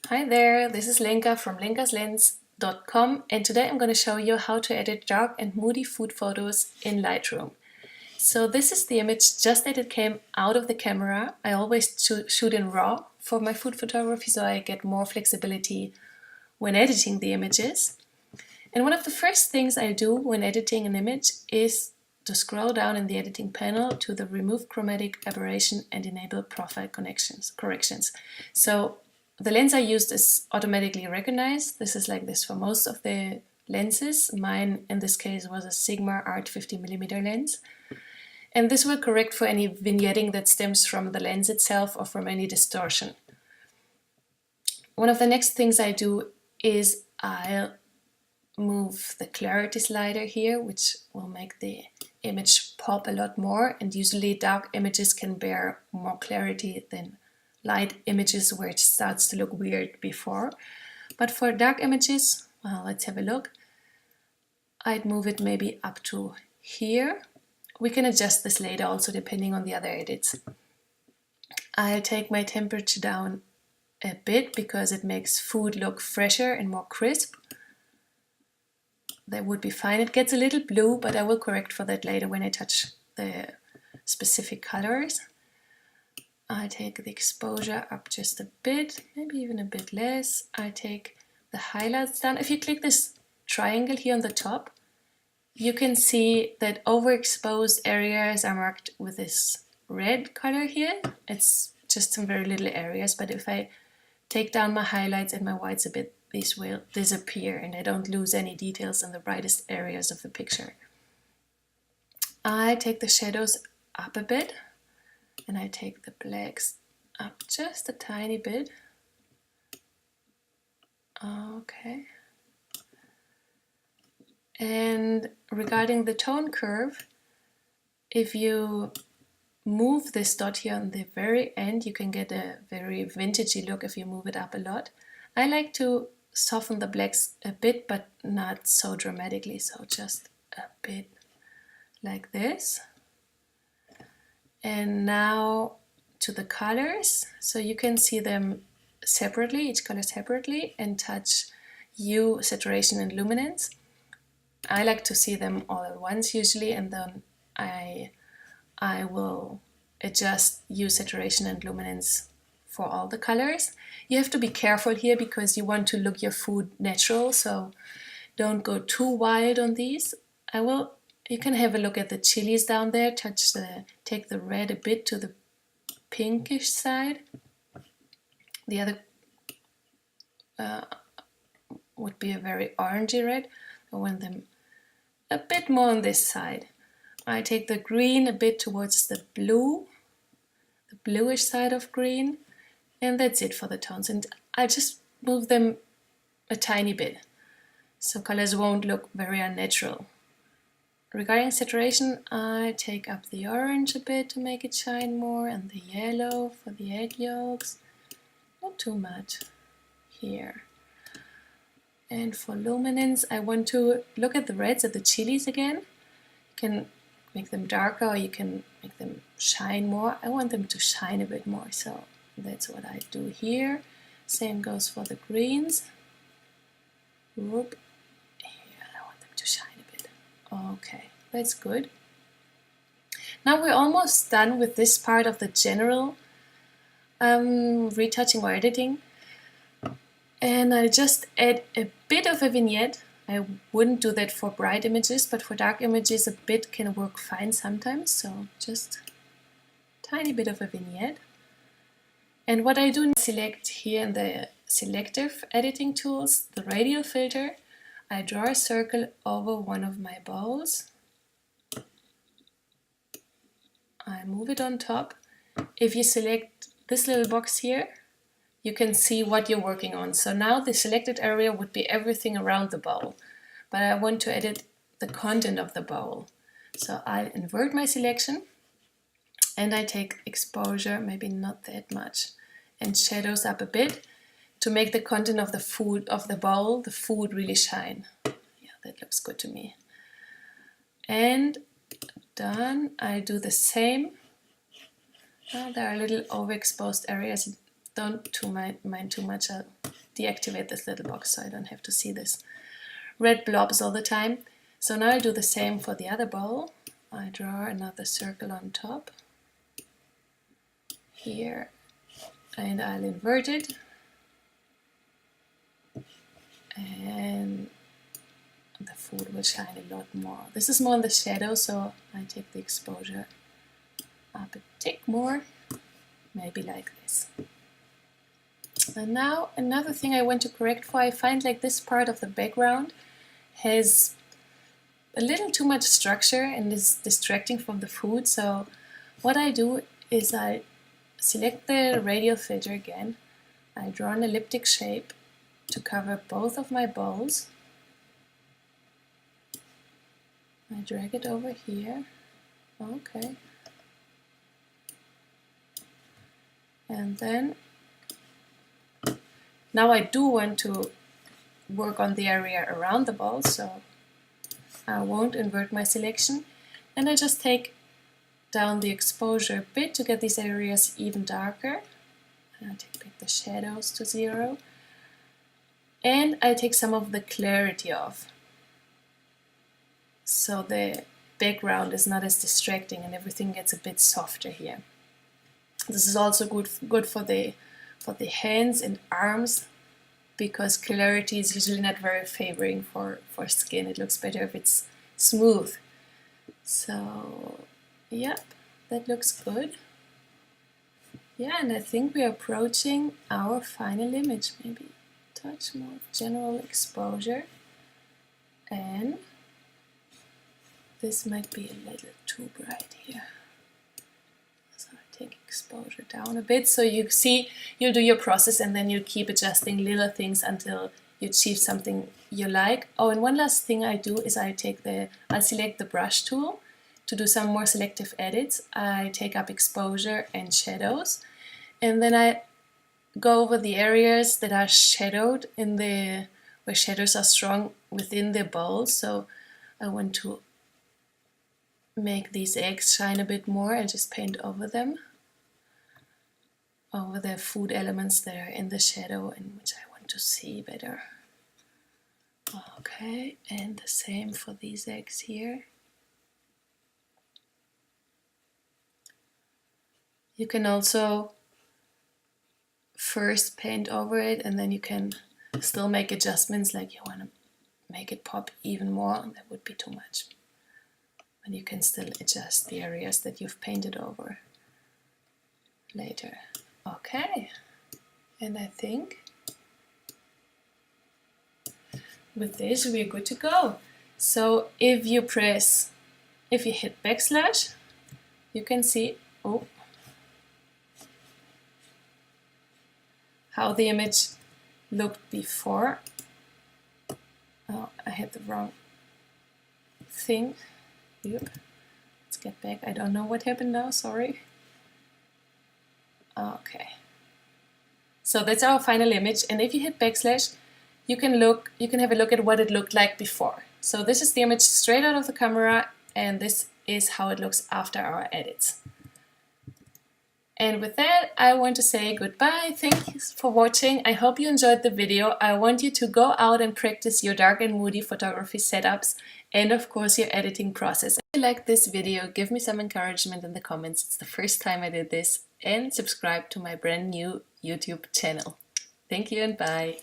Hi there, this is Lenka from lenkaslens.com, and today I'm going to show you how to edit dark and moody food photos in Lightroom. So this is the image just that it came out of the camera. I always shoot in RAW for my food photography so I get more flexibility when editing the images. And one of the first things I do when editing an image is to scroll down in the editing panel to the Remove Chromatic, Aberration and Enable Profile Corrections. So the lens I used is automatically recognized. This is like this for most of the lenses. Mine in this case was a Sigma Art 50mm lens. And this will correct for any vignetting that stems from the lens itself or from any distortion. One of the next things I do is I'll move the clarity slider here, which will make the image pop a lot more, and usually dark images can bear more clarity than light images where it starts to look weird before. But for dark images, well, let's have a look. I'd move it maybe up to here. We can adjust this later also depending on the other edits. I'll take my temperature down a bit because it makes food look fresher and more crisp. That would be fine. It gets a little blue, but I will correct for that later when I touch the specific colors. I take the exposure up just a bit, maybe even a bit less. I take the highlights down. If you click this triangle here on the top, you can see that overexposed areas are marked with this red color here. It's just some very little areas, but if I take down my highlights and my whites a bit, these will disappear and I don't lose any details in the brightest areas of the picture. I take the shadows up a bit and I take the blacks up just a tiny bit. Okay. And regarding the tone curve, if you move this dot here on the very end, you can get a very vintagey look if you move it up a lot. I like to soften the blacks a bit, but not so dramatically, so just a bit like this. And now to the colors, so you can see them separately, each color separately, and touch hue, saturation and luminance. I like to see them all at once usually, and then I will adjust hue, saturation and luminance for all the colors. You have to be careful here because you want to look your food natural, so don't go too wild on these. You can have a look at the chilies down there, take the red a bit to the pinkish side. The other would be a very orangey red. I want them a bit more on this side. I take the green a bit towards the blue, the bluish side of green, and that's it for the tones. And I just move them a tiny bit, so colors won't look very unnatural. Regarding saturation, I take up the orange a bit to make it shine more, and the yellow for the egg yolks. Not too much here. And for luminance, I want to look at the reds of the chilies again. You can make them darker or you can make them shine more. I want them to shine a bit more, so that's what I do here. Same goes for the greens. Whoop. Here, I want them to shine a bit. Okay, that's good. Now we're almost done with this part of the general retouching or editing. And I just add a bit of a vignette. I wouldn't do that for bright images, but for dark images a bit can work fine sometimes. So just a tiny bit of a vignette. And what I do is select here in the selective editing tools, the Radial Filter. I draw a circle over one of my bowls. I move it on top. If you select this little box here, you can see what you're working on. So now the selected area would be everything around the bowl, but I want to edit the content of the bowl. So I invert my selection and I take exposure, maybe not that much, and shadows up a bit to make the content of the food of the bowl, the food really shine. Yeah, that looks good to me. And done. I do the same. There are little overexposed areas. don't mind too much. I'll deactivate this little box so I don't have to see this red blobs all the time. So now I do the same for the other bowl. I draw another circle on top here, and I'll invert it, and the food will shine a lot more. This is more in the shadow, so I take the exposure up a tick more, maybe like this. And now another thing I want to correct for, I find like this part of the background has a little too much structure and is distracting from the food. So what I do is I select the radial filter again, I draw an elliptic shape to cover both of my bowls. I drag it over here, okay, and then now I do want to work on the area around the bowl, so I won't invert my selection, and I just take down the exposure a bit to get these areas even darker. And I take back the shadows to 0, and I take some of the clarity off, so the background is not as distracting and everything gets a bit softer here. This is also good for the hands and arms, because clarity is usually not very favoring for skin. It looks better if it's smooth. So, yep, that looks good. Yeah, and I think we're approaching our final image. Maybe a touch more general exposure. And this might be a little too bright here. So I take exposure down a bit, so you see, you'll do your process and then you keep adjusting little things until you achieve something you like. Oh, and one last thing I do is I'll select the brush tool to do some more selective edits. I take up exposure and shadows, and then I go over the areas that are shadowed where shadows are strong within the bowl. So I want to make these eggs shine a bit more. I'll just paint over them, over the food elements that are in the shadow and which I want to see better. Okay, and the same for these eggs here. You can also first paint over it, and then you can still make adjustments, like you want to make it pop even more. That would be too much. And you can still adjust the areas that you've painted over later. Okay, and I think with this we're good to go. So if you hit backslash, you can see how the image looked before. Oh, I hit the wrong thing. Yep. Let's get back. I don't know what happened now, sorry. Okay. So that's our final image, and if you hit backslash, you can have a look at what it looked like before. So this is the image straight out of the camera, and this is how it looks after our edits. And with that, I want to say goodbye. Thanks for watching. I hope you enjoyed the video. I want you to go out and practice your dark and moody photography setups and of course your editing process. If you liked this video, give me some encouragement in the comments. It's the first time I did this, and subscribe to my brand new YouTube channel. Thank you and bye.